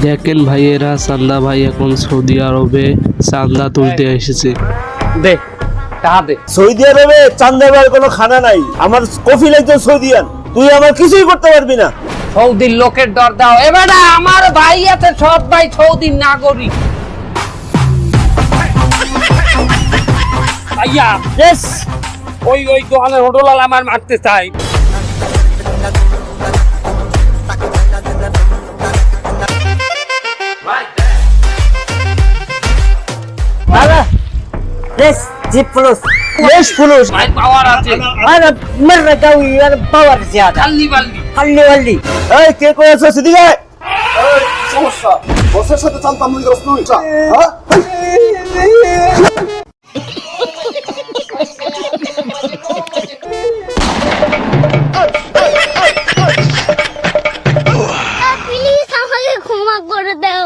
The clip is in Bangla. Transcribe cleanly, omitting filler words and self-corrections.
দেখেন ভাইয়েরা, চান্দা ভাই এখন সৌদি আরবে চান্দা তুলতে এসেছে। দে টাকা দে। সৌদি আরবে চান্দা দেওয়ার কোনো খানা নাই। আমার কফিল একজন সৌদিয়ান, তুই আমার কিছুই করতে পারবি না। সৌদির লোকের দর দাও। এবার আমার ভাই আছে, সব ভাই সৌদির নাগরিক। ভাইয়া ইয়েস, ওই দোকানের হোটেল আমার মারতে চাই। هذا ليش جيب فلوس বেশ ফুলুস। ভাই পাওয়ার আছে, انا مره قوي انا باور زياده খাল্লি বাল্লি। خلي ولي এই কে করেছো সিদিকে? সমস্যা বসের সাথে চালতাম মুই রস নই হ্যাঁ প্লিজ আমাকে ক্ষমা করে দাও।